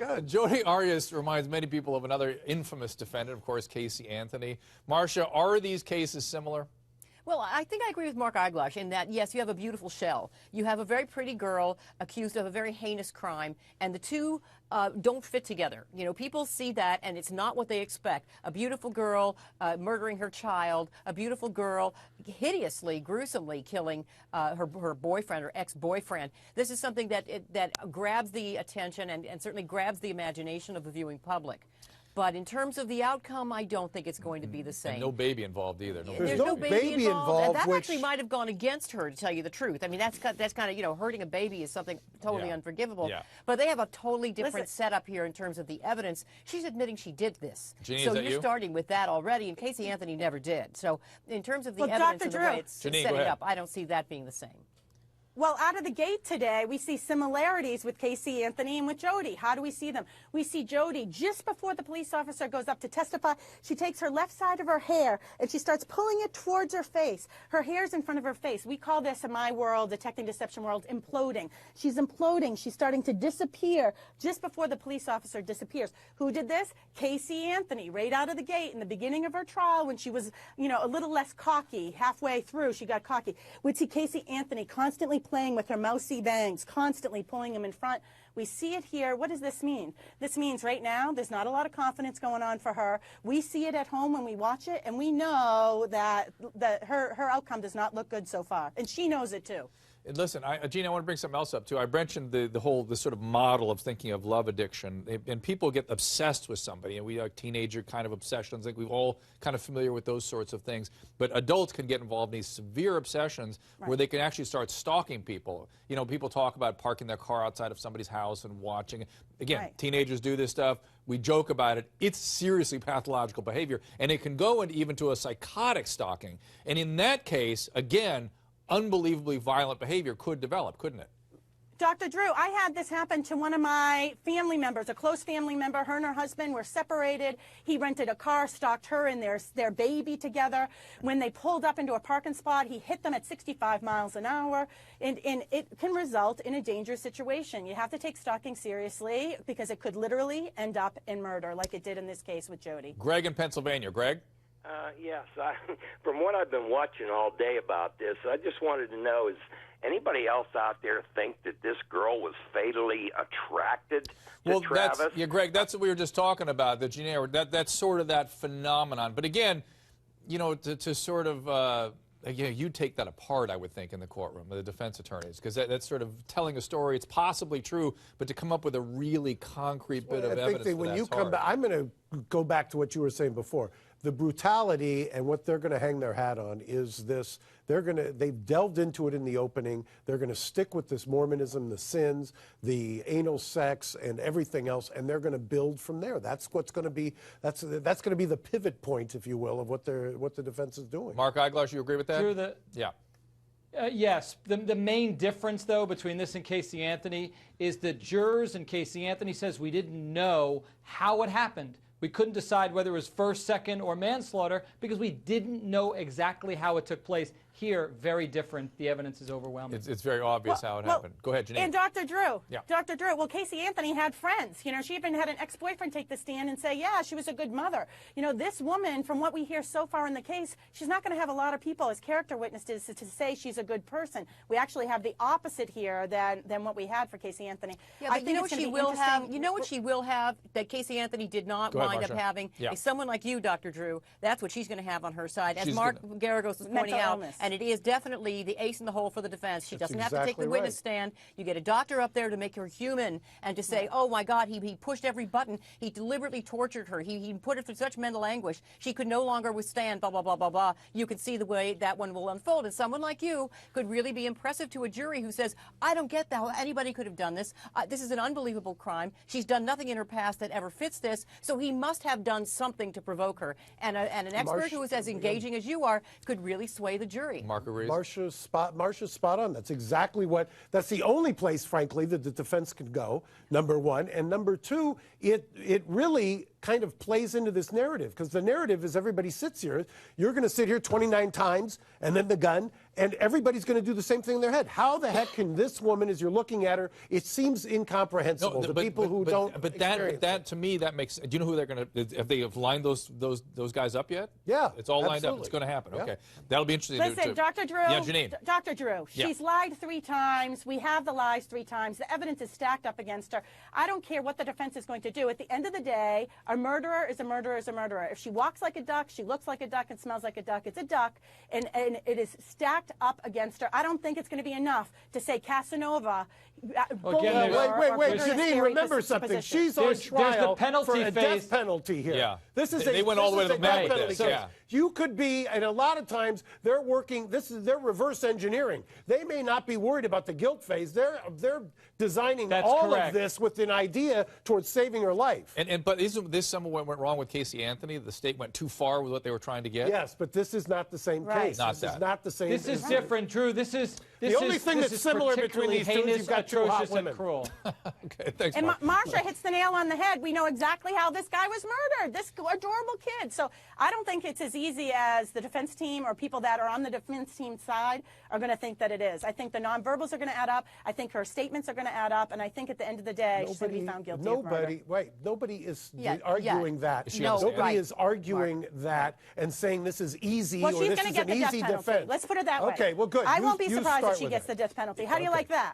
good. Jodi Arias reminds many people of another infamous defendant, of course, Casey Anthony. Marcia, are these cases similar? Well, I think I agree with Mark Eiglash in that, yes, you have a beautiful shell. You have a very pretty girl accused of a very heinous crime, and the two don't fit together. You know, people see that, and it's not what they expect. A beautiful girl murdering her child, a beautiful girl hideously, gruesomely killing her boyfriend or ex-boyfriend. This is something that grabs the attention and certainly grabs the imagination of the viewing public. But in terms of the outcome, I don't think it's going to be the same. And no baby involved either. There's no baby involved. And that actually might have gone against her, to tell you the truth. I mean, that's kind of, you know, hurting a baby is something totally unforgivable. Yeah. But they have a totally different setup here in terms of the evidence. She's admitting she did this. Janine, so you're starting with that already, and Casey Anthony never did. So in terms of the evidence and the way it's Janine, setting up, I don't see that being the same. Well, out of the gate today, we see similarities with Casey Anthony and with Jodi. How do we see them? We see Jodi just before the police officer goes up to testify. She takes her left side of her hair and she starts pulling it towards her face. Her hair's in front of her face. We call this, in my world, detecting deception world, imploding. She's imploding. She's starting to disappear just before the police officer disappears. Who did this? Casey Anthony, right out of the gate in the beginning of her trial when she was, you know, a little less cocky. Halfway through, she got cocky. We'd see Casey Anthony constantly playing with her mousy bangs, constantly pulling them in front. We see it here. What does this mean? This means right now there's not a lot of confidence going on for her. We see it at home when we watch it, and we know that her outcome does not look good so far, and she knows it too. And listen, Gene, I want to bring something else up, too. I mentioned the sort of model of thinking of love addiction, and people get obsessed with somebody, and we are teenager kind of obsessions. I think we're all kind of familiar with those sorts of things. But adults can get involved in these severe obsessions where they can actually start stalking people. You know, people talk about parking their car outside of somebody's house and watching. Again, teenagers do this stuff. We joke about it. It's seriously pathological behavior, and it can go even to a psychotic stalking. And in that case, again, unbelievably violent behavior could develop, couldn't it? Dr. Drew, I had this happen to one of my family members, a close family member. Her and her husband were separated. He rented a car, stalked her and their baby together. When they pulled up into a parking spot, he hit them at 65 miles an hour, and it can result in a dangerous situation. You have to take stalking seriously because it could literally end up in murder, like it did in this case with Jodi. Greg in Pennsylvania. Greg? Yes, from what I've been watching all day about this, I just wanted to know, is anybody else out there think that this girl was fatally attracted to Travis? Greg, that's what we were just talking about, that's sort of that phenomenon. But again, you know, to sort of, you take that apart, I would think, in the courtroom, the defense attorneys, because that's sort of telling a story. It's possibly true, but to come up with a really concrete bit of evidence, when you come back, I'm going to go back to what you were saying before. The brutality and what they're going to hang their hat on is this. They've delved into it in the opening. They're going to stick with this Mormonism, the sins, the anal sex, and everything else, and they're going to build from there. That's what's going to be. That's going to be the pivot point, if you will, of what the defense is doing. Mark Eiglash, you agree with that? True. Yes. The main difference, though, between this and Casey Anthony is the jurors and Casey Anthony says we didn't know how it happened. We couldn't decide whether it was first, second, or manslaughter because we didn't know exactly how it took place. Here, very different. The evidence is overwhelming. It's very obvious how it happened. Go ahead, Janine. And Dr. Drew. Yeah. Dr. Drew, well, Casey Anthony had friends. You know, she even had an ex-boyfriend take the stand and say, yeah, she was a good mother. You know, this woman, from what we hear so far in the case, she's not going to have a lot of people as character witnesses to say she's a good person. We actually have the opposite here than what we had for Casey Anthony. Yeah, but you know what she will have? You know what she will have that Casey Anthony did not wind up having? Yeah. Is someone like you, Dr. Drew. That's what she's going to have on her side, as Mark Garagos was pointing out. And it is definitely the ace in the hole for the defense. She doesn't have to take the witness stand. You get a doctor up there to make her human and to say, oh, my God, he pushed every button. He deliberately tortured her. He put her through such mental anguish. She could no longer withstand, blah, blah, blah, blah, blah. You can see the way that one will unfold. And someone like you could really be impressive to a jury who says, I don't get how anybody could have done this. This is an unbelievable crime. She's done nothing in her past that ever fits this. So he must have done something to provoke her. And an expert who is as engaging as you are could really sway the jury. Mark agrees. Marcia's spot on. That's exactly that's the only place, frankly, that the defense can go, number one. And number two, it really kind of plays into this narrative, because the narrative is everybody sits here. You're going to sit here 29 times, and then the gun, and everybody's going to do the same thing in their head. How the heck can this woman, as you're looking at her, it seems incomprehensible to people who don't. But that to me, that makes. Do you know who they're going to? Have they lined those guys up yet? Yeah, it's all lined absolutely. up. It's going to happen. Yeah. Okay, that'll be interesting. Listen, Dr. Drew. Yeah, Janine. Dr. Drew. Yeah. She's lied 3 times. We have the lies 3 times. The evidence is stacked up against her. I don't care what the defense is going to do. At the end of the day, a murderer is a murderer is a murderer. If she walks like a duck, she looks like a duck, and smells like a duck, it's a duck, and it is stacked up against her. I don't think it's going to be enough to say Casanova. Wait, Janine, remember something. She's on trial for a death penalty here. Yeah. This is they went all the way to the death mat with penalty this. case. Yeah. You could be, and a lot of times they're working. They're reverse engineering. They may not be worried about the guilt phase. They're designing all of this with an idea towards saving her life. But isn't this some of what went wrong with Casey Anthony? The state went too far with what they were trying to get. Yes, but this is not the same case. This is not the same. This is different, Drew. This is the only thing that's similar between these two is you've got 2 hot women. Cruel. Okay, thanks, And Mark. Marsha hits the nail on the head. We know exactly how this guy was murdered, this adorable kid. So I don't think it's as easy as the defense team or people that are on the defense team side are going to think that it is. I think the nonverbals are going to add up. I think her statements are going to add up. And I think at the end of the day, she's going to be found guilty of murder. Nobody is arguing that. Nobody is arguing that and saying this is easy or this is an easy defense. Let's put it that way. Okay, well, good. I won't be surprised if she gets the death penalty. How do you like that?